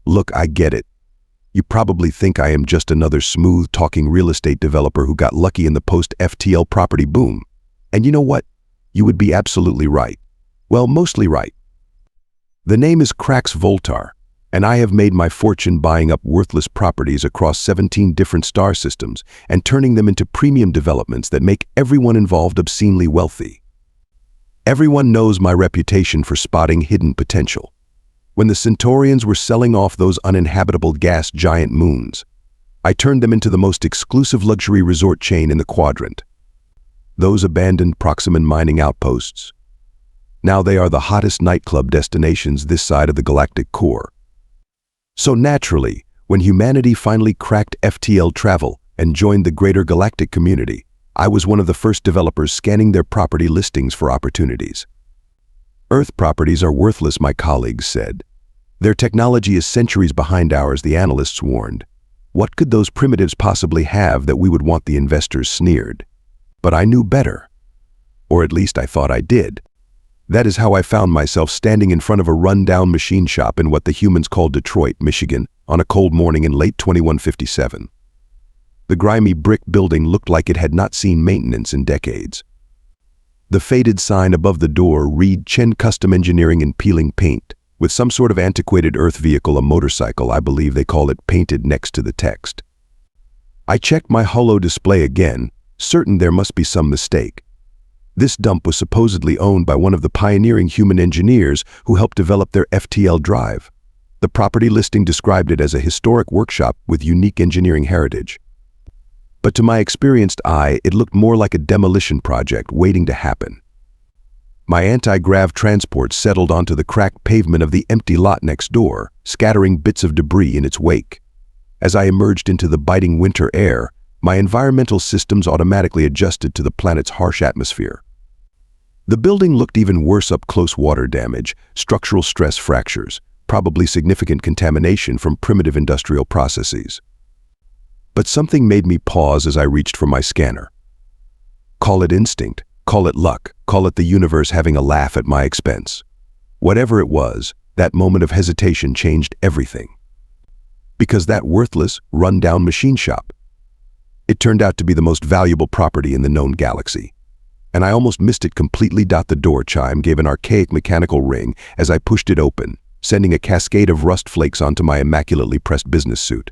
Look, I get it. You probably think I am just another smooth-talking real estate developer who got lucky in the post-FTL property boom. And you know what? You would be absolutely right. Well, mostly right. The name is Krax Voltar, and I have made my fortune buying up worthless properties across 17 different star systems and turning them into premium developments that make everyone involved obscenely wealthy. Everyone knows my reputation for spotting hidden potential. When the Centaurians were selling off those uninhabitable gas giant moons, I turned them into the most exclusive luxury resort chain in the quadrant. Those abandoned Proximan mining outposts. Now they are the hottest nightclub destinations this side of the galactic core. So naturally, when humanity finally cracked FTL travel and joined the greater galactic community, I was one of the first developers scanning their property listings for opportunities. Earth properties are worthless, my colleagues said. Their technology is centuries behind ours, the analysts warned. What could those primitives possibly have that we would want? The investors sneered. But I knew better. Or at least I thought I did. That is how I found myself standing in front of a run-down machine shop in what the humans call Detroit, Michigan, on a cold morning in late 2157. The grimy brick building looked like it had not seen maintenance in decades. The faded sign above the door read Chen Custom Engineering in peeling paint, with some sort of antiquated Earth vehicle, a motorcycle, I believe they call it, painted next to the text. I checked my holo display again, certain there must be some mistake. This dump was supposedly owned by one of the pioneering human engineers who helped develop their FTL drive. The property listing described it as a historic workshop with unique engineering heritage. But to my experienced eye, it looked more like a demolition project waiting to happen. My anti-grav transport settled onto the cracked pavement of the empty lot next door, scattering bits of debris in its wake. As I emerged into the biting winter air, my environmental systems automatically adjusted to the planet's harsh atmosphere. The building looked even worse up close: water damage, structural stress fractures, probably significant contamination from primitive industrial processes. But something made me pause as I reached for my scanner. Call it instinct, call it luck, call it the universe having a laugh at my expense. Whatever it was, that moment of hesitation changed everything. Because that worthless, run-down machine shop, it turned out to be the most valuable property in the known galaxy. And I almost missed it completely. The door chime gave an archaic mechanical ring as I pushed it open, sending a cascade of rust flakes onto my immaculately pressed business suit.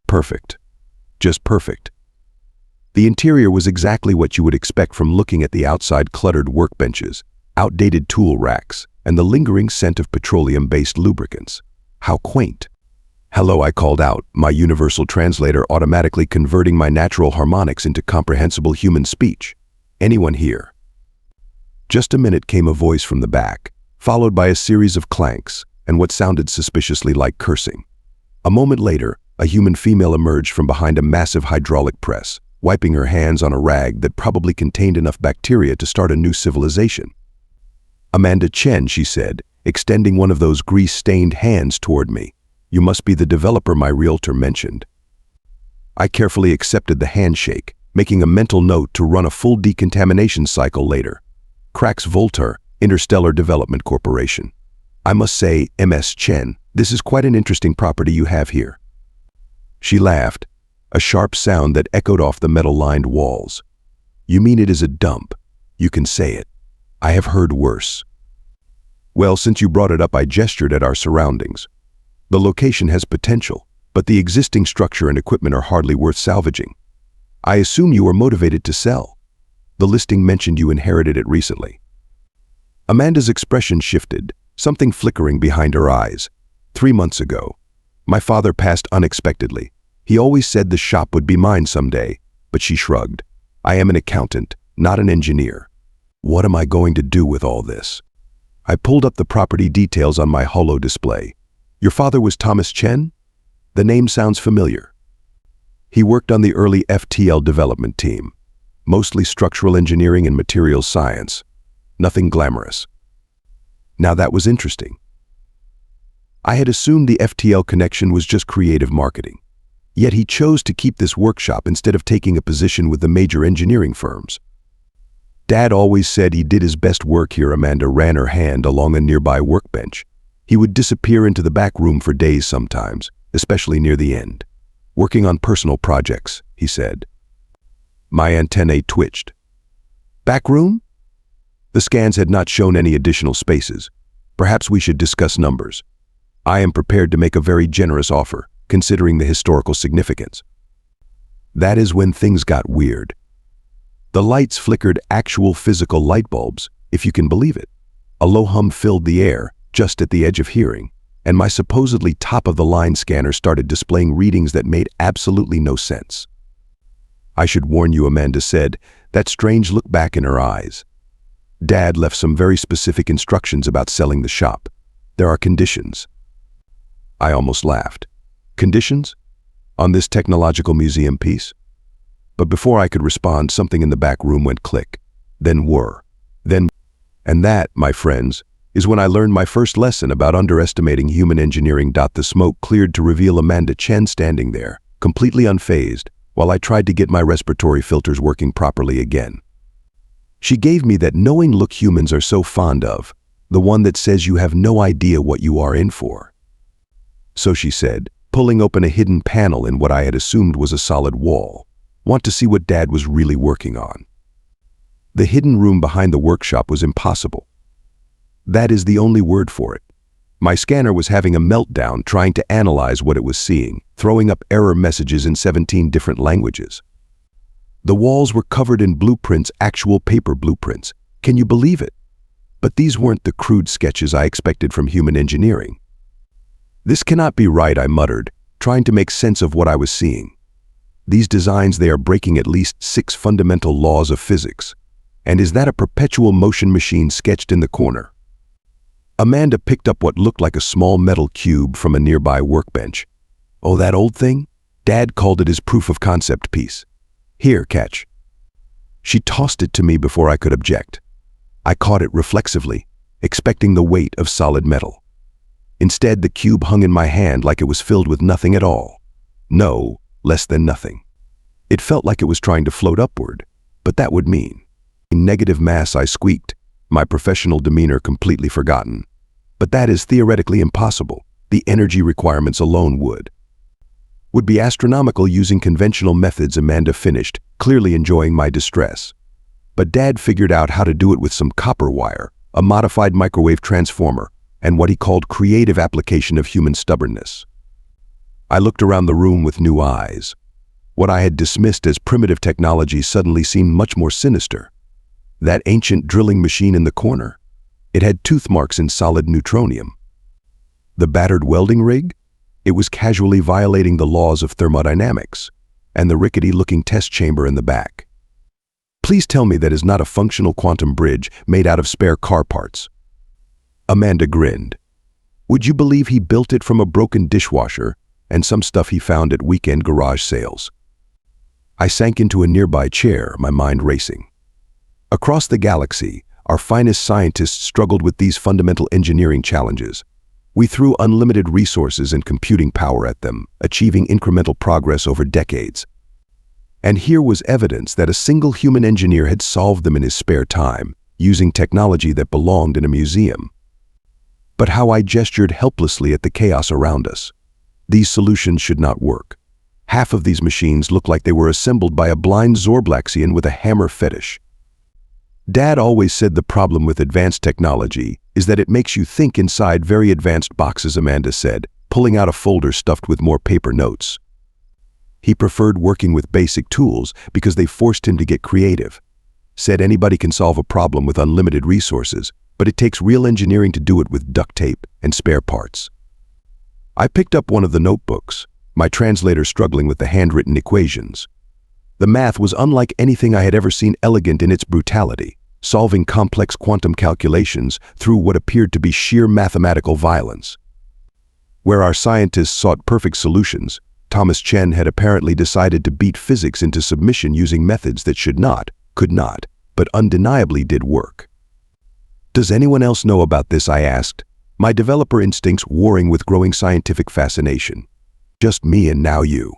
Perfect. Just perfect. The interior was exactly what you would expect from looking at the outside: cluttered workbenches, outdated tool racks, and the lingering scent of petroleum-based lubricants. How quaint. "Hello," I called out, my universal translator automatically converting my natural harmonics into comprehensible human speech. "Anyone here?" Just a minute, came a voice from the back, followed by a series of clanks and what sounded suspiciously like cursing. A moment later, a human female emerged from behind a massive hydraulic press, wiping her hands on a rag that probably contained enough bacteria to start a new civilization. "Amanda Chen," she said, extending one of those grease-stained hands toward me. "You must be the developer my realtor mentioned." I carefully accepted the handshake, making a mental note to run a full decontamination cycle later. Krax Voltar, Interstellar Development Corporation. "I must say, Ms. Chen, this is quite an interesting property you have here." She laughed, a sharp sound that echoed off the metal-lined walls. "You mean it is a dump? You can say it. I have heard worse." "Well, since you brought it up," I gestured at our surroundings. "The location has potential, but the existing structure and equipment are hardly worth salvaging. I assume you are motivated to sell. The listing mentioned you inherited it recently." Amanda's expression shifted, something flickering behind her eyes. 3 months ago, my father passed unexpectedly. He always said the shop would be mine someday, but she shrugged. "I am an accountant, not an engineer. What am I going to do with all this?" I pulled up the property details on my holo display. "Your father was Thomas Chen? The name sounds familiar." He worked on the early FTL development team, mostly structural engineering and materials science. Nothing glamorous. Now that was interesting. I had assumed the FTL connection was just creative marketing. Yet he chose to keep this workshop instead of taking a position with the major engineering firms. "Dad always said he did his best work here." Amanda ran her hand along a nearby workbench. He would disappear into the back room for days sometimes, especially near the end. Working on personal projects, he said. My antennae twitched. Back room? The scans had not shown any additional spaces. Perhaps we should discuss numbers. I am prepared to make a very generous offer, considering the historical significance. That is when things got weird. The lights flickered actual physical light bulbs, if you can believe it. A low hum filled the air, just at the edge of hearing, and my supposedly top-of-the-line scanner started displaying readings that made absolutely no sense. I should warn you, Amanda said, that strange look back in her eyes. Dad left some very specific instructions about selling the shop. There are conditions. I almost laughed. Conditions? On this technological museum piece? But before I could respond, something in the back room went click. Then whir. Then. And that, my friends, is when I learned my first lesson about underestimating human engineering. The smoke cleared to reveal Amanda Chen standing there, completely unfazed, while I tried to get my respiratory filters working properly again. She gave me that knowing look humans are so fond of, the one that says you have no idea what you are in for. So she said, pulling open a hidden panel in what I had assumed was a solid wall. Want to see what Dad was really working on? The hidden room behind the workshop was impossible. That is the only word for it. My scanner was having a meltdown trying to analyze what it was seeing, throwing up error messages in 17 different languages. The walls were covered in blueprints, actual paper blueprints. Can you believe it? But these weren't the crude sketches I expected from human engineering. This cannot be right, I muttered, trying to make sense of what I was seeing. These designs, they are breaking at least 6 fundamental laws of physics. And is that a perpetual motion machine sketched in the corner? Amanda picked up what looked like a small metal cube from a nearby workbench. Oh, that old thing? Dad called it his proof of concept piece. Here, catch. She tossed it to me before I could object. I caught it reflexively, expecting the weight of solid metal. Instead, the cube hung in my hand like it was filled with nothing at all. No, less than nothing. It felt like it was trying to float upward, but that would mean negative mass, I squeaked, my professional demeanor completely forgotten. But that is theoretically impossible. The energy requirements alone would be astronomical using conventional methods. Amanda finished, clearly enjoying my distress. But Dad figured out how to do it with some copper wire, a modified microwave transformer, and what he called creative application of human stubbornness. I looked around the room with new eyes. What I had dismissed as primitive technology suddenly seemed much more sinister. That ancient drilling machine in the corner, it had tooth marks in solid neutronium. The battered welding rig, it was casually violating the laws of thermodynamics, and the rickety-looking test chamber in the back. Please tell me that is not a functional quantum bridge made out of spare car parts. Amanda grinned. Would you believe he built it from a broken dishwasher and some stuff he found at weekend garage sales? I sank into a nearby chair, my mind racing. Across the galaxy, our finest scientists struggled with these fundamental engineering challenges. We threw unlimited resources and computing power at them, achieving incremental progress over decades. And here was evidence that a single human engineer had solved them in his spare time, using technology that belonged in a museum. But how I gestured helplessly at the chaos around us. These solutions should not work. Half of these machines look like they were assembled by a blind Zorblaxian with a hammer fetish. Dad always said the problem with advanced technology is that it makes you think inside very advanced boxes, Amanda said, pulling out a folder stuffed with more paper notes. He preferred working with basic tools because they forced him to get creative. Said anybody can solve a problem with unlimited resources, but it takes real engineering to do it with duct tape and spare parts. I picked up one of the notebooks, my translator struggling with the handwritten equations. The math was unlike anything I had ever seen, elegant in its brutality, solving complex quantum calculations through what appeared to be sheer mathematical violence. Where our scientists sought perfect solutions, Thomas Chen had apparently decided to beat physics into submission using methods that could not, but undeniably did work. Does anyone else know about this? I asked, my developer instincts warring with growing scientific fascination. Just me and now you.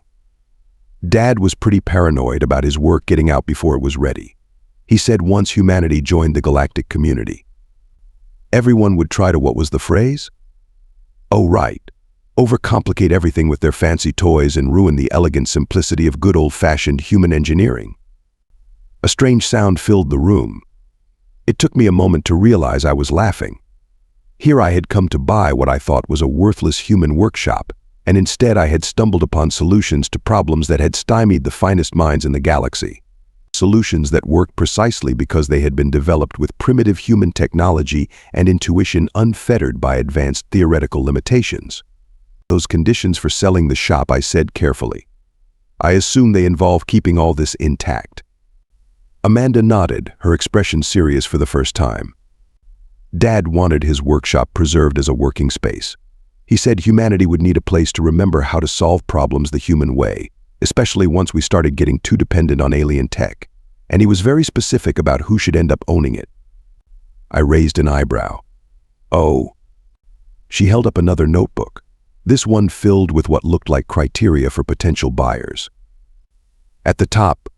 Dad was pretty paranoid about his work getting out before it was ready. He said once humanity joined the galactic community, everyone would try to, what was the phrase? Oh, right. Overcomplicate everything with their fancy toys and ruin the elegant simplicity of good old-fashioned human engineering. A strange sound filled the room. It took me a moment to realize I was laughing. Here I had come to buy what I thought was a worthless human workshop, and instead I had stumbled upon solutions to problems that had stymied the finest minds in the galaxy. Solutions that worked precisely because they had been developed with primitive human technology and intuition unfettered by advanced theoretical limitations. Those conditions for selling the shop, I said carefully. I assume they involve keeping all this intact. Amanda nodded, her expression serious for the first time. Dad wanted his workshop preserved as a working space. He said humanity would need a place to remember how to solve problems the human way, especially once we started getting too dependent on alien tech, and he was very specific about who should end up owning it. I raised an eyebrow. Oh. She held up another notebook, this one filled with what looked like criteria for potential buyers. At the top,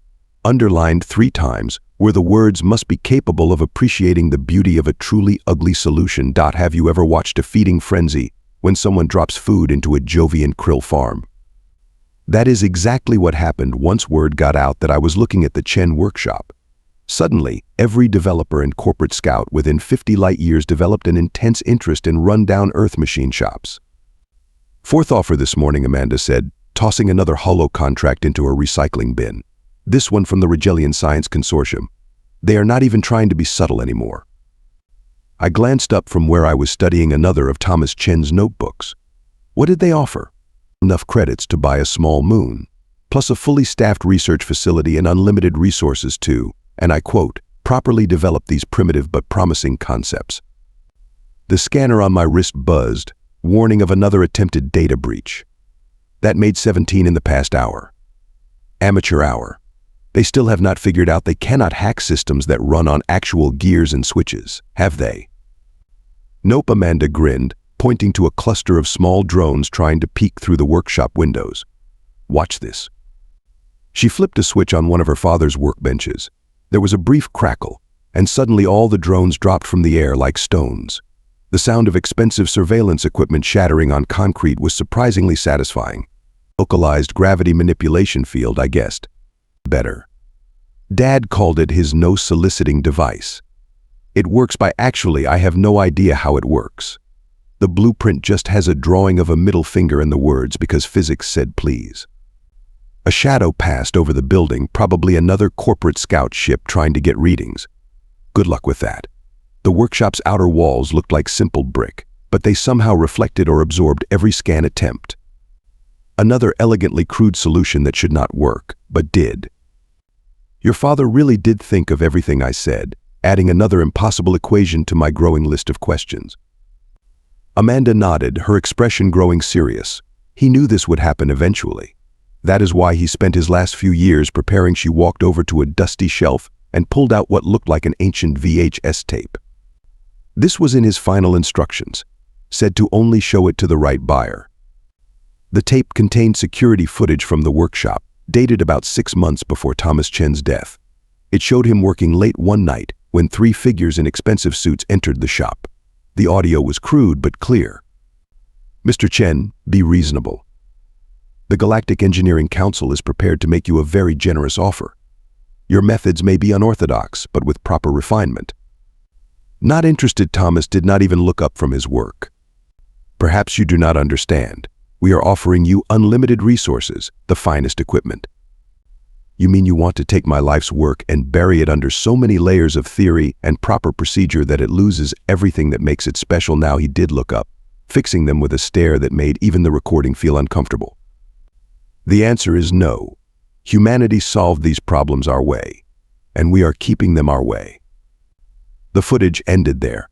underlined 3 times, were the words "must be capable of appreciating the beauty of a truly ugly solution." Have you ever watched a feeding frenzy when someone drops food into a Jovian krill farm? That is exactly what happened once word got out that I was looking at the Chen workshop. Suddenly, every developer and corporate scout within 50 light years developed an intense interest in run-down Earth machine shops. "Fourth offer this morning," Amanda said, tossing another hollow contract into a recycling bin. This one from the Regellian Science Consortium. They are not even trying to be subtle anymore. I glanced up from where I was studying another of Thomas Chen's notebooks. What did they offer? Enough credits to buy a small moon, plus a fully staffed research facility and unlimited resources to, and I quote, "properly develop these primitive but promising concepts." The scanner on my wrist buzzed, warning of another attempted data breach. That made 17 in the past hour. Amateur hour. They still have not figured out they cannot hack systems that run on actual gears and switches, have they? Nope, Amanda grinned, pointing to a cluster of small drones trying to peek through the workshop windows. Watch this. She flipped a switch on one of her father's workbenches. There was a brief crackle, and suddenly all the drones dropped from the air like stones. The sound of expensive surveillance equipment shattering on concrete was surprisingly satisfying. Localized gravity manipulation field, I guessed. Better. Dad called it his no-soliciting device. It works by I have no idea how it works. The blueprint just has a drawing of a middle finger and the words "because physics said please." A shadow passed over the building, probably another corporate scout ship trying to get readings. Good luck with that. The workshop's outer walls looked like simple brick, but they somehow reflected or absorbed every scan attempt. Another elegantly crude solution that should not work, but did. Your father really did think of everything I said, adding another impossible equation to my growing list of questions. Amanda nodded, her expression growing serious. He knew this would happen eventually. That is why he spent his last few years preparing. She walked over to a dusty shelf and pulled out what looked like an ancient VHS tape. This was in his final instructions, said to only show it to the right buyer. The tape contained security footage from the workshop, dated about 6 months before Thomas Chen's death. It showed him working late one night when 3 figures in expensive suits entered the shop. The audio was crude but clear. "Mr. Chen, be reasonable. The Galactic Engineering Council is prepared to make you a very generous offer. Your methods may be unorthodox, but with proper refinement." Not interested, Thomas did not even look up from his work. "Perhaps you do not understand. We are offering you unlimited resources, the finest equipment." "You mean you want to take my life's work and bury it under so many layers of theory and proper procedure that it loses everything that makes it special?" Now he did look up, fixing them with a stare that made even the recording feel uncomfortable. "The answer is no. Humanity solved these problems our way, and we are keeping them our way." The footage ended there.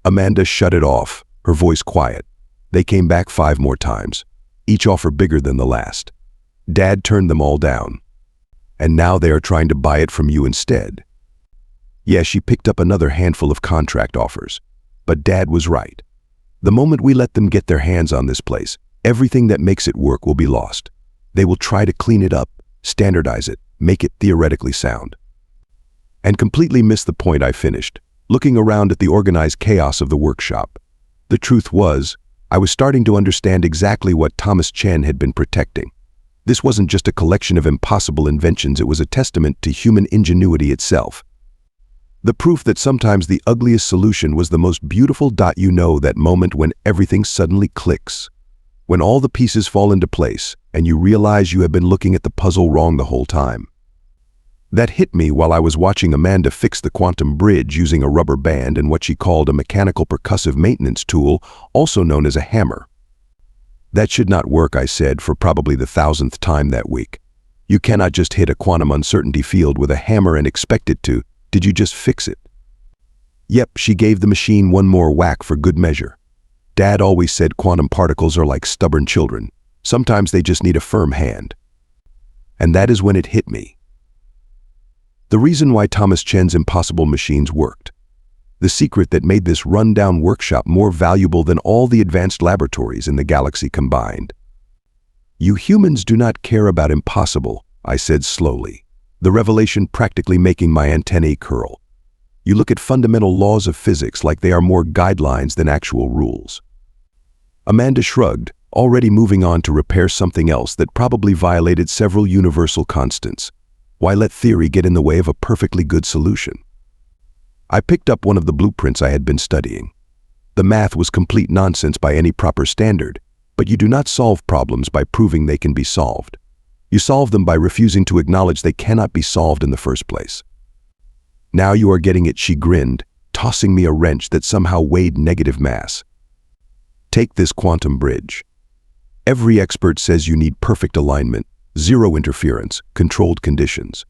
Amanda shut it off, her voice quiet. They came back 5 more times, each offer bigger than the last. Dad turned them all down. And now they are trying to buy it from you instead. Yeah, she picked up another handful of contract offers. But Dad was right. The moment we let them get their hands on this place, everything that makes it work will be lost. They will try to clean it up, standardize it, make it theoretically sound. And completely missed the point. I finished, looking around at the organized chaos of the workshop. The truth was, I was starting to understand exactly what Thomas Chen had been protecting. This wasn't just a collection of impossible inventions, it was a testament to human ingenuity itself. The proof that sometimes the ugliest solution was the most beautiful. You know that moment when everything suddenly clicks. When all the pieces fall into place and you realize you have been looking at the puzzle wrong the whole time. That hit me while I was watching Amanda fix the quantum bridge using a rubber band and what she called a mechanical percussive maintenance tool, also known as a hammer. That should not work, I said for probably the 1000th time that week. You cannot just hit a quantum uncertainty field with a hammer and expect it to. Did you just fix it? Yep, she gave the machine one more whack for good measure. Dad always said quantum particles are like stubborn children. Sometimes they just need a firm hand. And that is when it hit me. The reason why Thomas Chen's impossible machines worked. The secret that made this run-down workshop more valuable than all the advanced laboratories in the galaxy combined. You humans do not care about impossible, I said slowly, the revelation practically making my antennae curl. You look at fundamental laws of physics like they are more guidelines than actual rules. Amanda shrugged, already moving on to repair something else that probably violated several universal constants. Why let theory get in the way of a perfectly good solution? I picked up one of the blueprints I had been studying. The math was complete nonsense by any proper standard, but you do not solve problems by proving they can be solved. You solve them by refusing to acknowledge they cannot be solved in the first place. Now you are getting it, she grinned, tossing me a wrench that somehow weighed negative mass. Take this quantum bridge. Every expert says you need perfect alignment, zero interference, controlled conditions.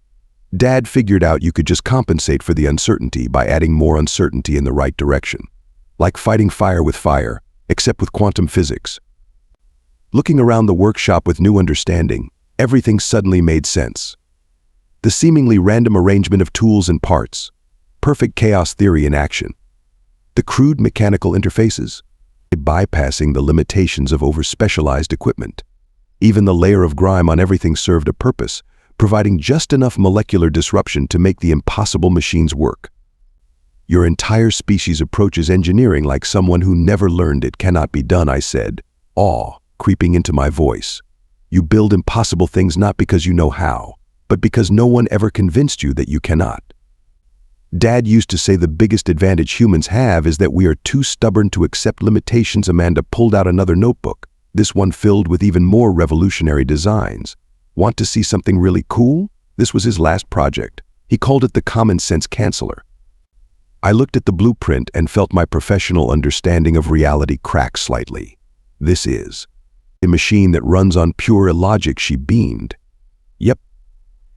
Dad figured out you could just compensate for the uncertainty by adding more uncertainty in the right direction. Like fighting fire with fire, except with quantum physics. Looking around the workshop with new understanding, everything suddenly made sense. The seemingly random arrangement of tools and parts, perfect chaos theory in action. The crude mechanical interfaces, bypassing the limitations of over-specialized equipment. Even the layer of grime on everything served a purpose, providing just enough molecular disruption to make the impossible machines work. Your entire species approaches engineering like someone who never learned it cannot be done, I said, awe creeping into my voice. You build impossible things not because you know how, but because no one ever convinced you that you cannot. Dad used to say the biggest advantage humans have is that we are too stubborn to accept limitations. Amanda pulled out another notebook, this one filled with even more revolutionary designs. Want to see something really cool? This was his last project. He called it the common sense canceller. I looked at the blueprint and felt my professional understanding of reality crack slightly. This is a machine that runs on pure illogic, she beamed. Yep.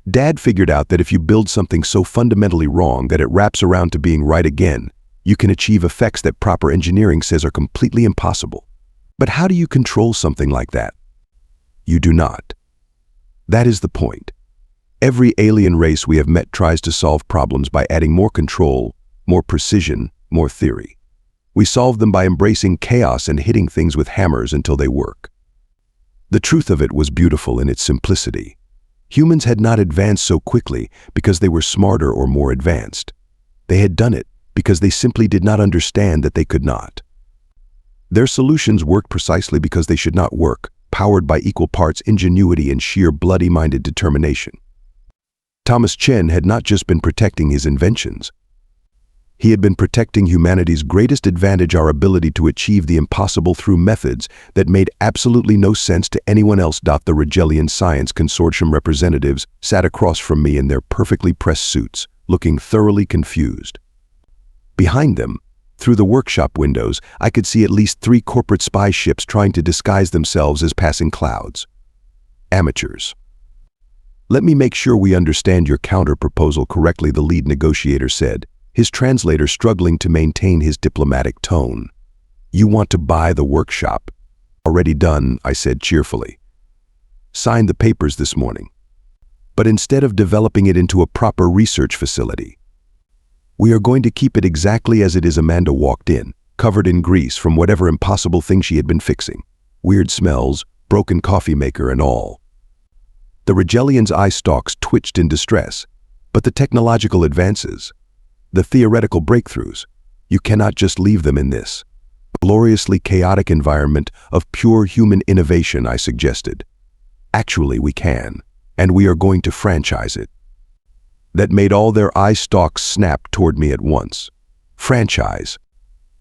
Dad figured out that if you build something so fundamentally wrong that it wraps around to being right again, you can achieve effects that proper engineering says are completely impossible. But how do you control something like that? You do not. That is the point. Every alien race we have met tries to solve problems by adding more control, more precision, more theory. We solve them by embracing chaos and hitting things with hammers until they work. The truth of it was beautiful in its simplicity. Humans had not advanced so quickly because they were smarter or more advanced. They had done it because they simply did not understand that they could not. Their solutions worked precisely because they should not work, powered by equal parts ingenuity and sheer bloody-minded determination. Thomas Chen had not just been protecting his inventions. He had been protecting humanity's greatest advantage, our ability to achieve the impossible through methods that made absolutely no sense to anyone else. The Regellian Science Consortium representatives sat across from me in their perfectly pressed suits, looking thoroughly confused. Behind them, through the workshop windows, I could see at least 3 corporate spy ships trying to disguise themselves as passing clouds. Amateurs. Let me make sure we understand your counter-proposal correctly, the lead negotiator said, his translator struggling to maintain his diplomatic tone. You want to buy the workshop? Already done, I said cheerfully. Signed the papers this morning. But instead of developing it into a proper research facility, we are going to keep it exactly as it is. Amanda walked in, covered in grease from whatever impossible thing she had been fixing. Weird smells, broken coffee maker and all. The Regellian's eye stalks twitched in distress, but the technological advances, the theoretical breakthroughs, you cannot just leave them in this. gloriously chaotic environment of pure human innovation, I suggested. Actually, we can, and we are going to franchise it. That made all their eye stalks snap toward me at once. Franchise.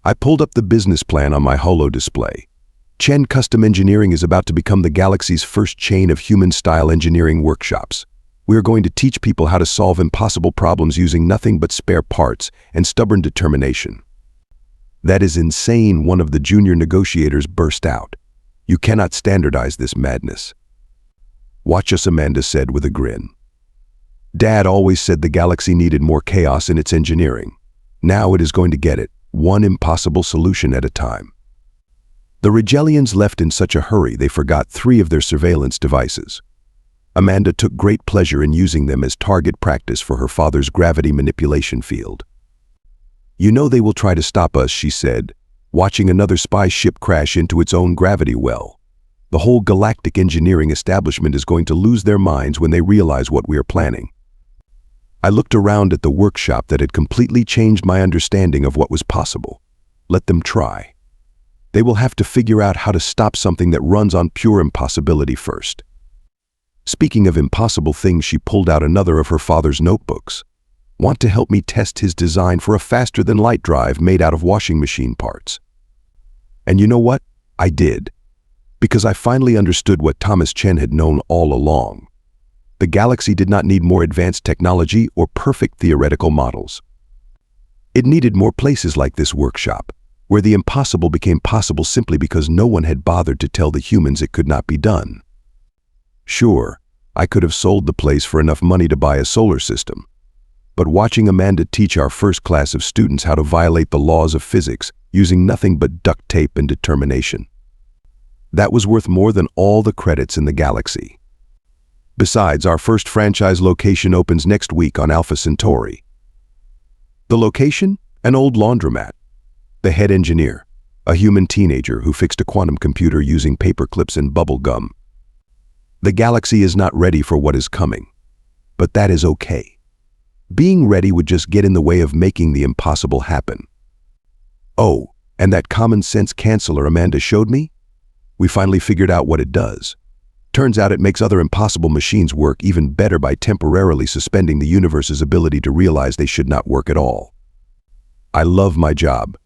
I pulled up the business plan on my holo display. Chen Custom Engineering is about to become the galaxy's first chain of human-style engineering workshops. We are going to teach people how to solve impossible problems using nothing but spare parts and stubborn determination. That is insane, one of the junior negotiators burst out. You cannot standardize this madness. Watch us, Amanda said with a grin. Dad always said the galaxy needed more chaos in its engineering. Now it is going to get it, one impossible solution at a time. The Regellians left in such a hurry they forgot 3 of their surveillance devices. Amanda took great pleasure in using them as target practice for her father's gravity manipulation field. You know they will try to stop us, she said, watching another spy ship crash into its own gravity well. The whole galactic engineering establishment is going to lose their minds when they realize what we are planning. I looked around at the workshop that had completely changed my understanding of what was possible. Let them try. They will have to figure out how to stop something that runs on pure impossibility first. Speaking of impossible things, she pulled out another of her father's notebooks. Want to help me test his design for a faster-than-light drive made out of washing machine parts. And you know what? I did. Because I finally understood what Thomas Chen had known all along. The galaxy did not need more advanced technology or perfect theoretical models. It needed more places like this workshop, where the impossible became possible simply because no one had bothered to tell the humans it could not be done. Sure, I could have sold the place for enough money to buy a solar system. But watching Amanda teach our first class of students how to violate the laws of physics using nothing but duct tape and determination, that was worth more than all the credits in the galaxy. Besides, our first franchise location opens next week on Alpha Centauri. The location? An old laundromat. The head engineer, a human teenager who fixed a quantum computer using paper clips and bubble gum. The galaxy is not ready for what is coming, but that is okay. Being ready would just get in the way of making the impossible happen. Oh, and that common sense canceller Amanda showed me? We finally figured out what it does. Turns out it makes other impossible machines work even better by temporarily suspending the universe's ability to realize they should not work at all. I love my job,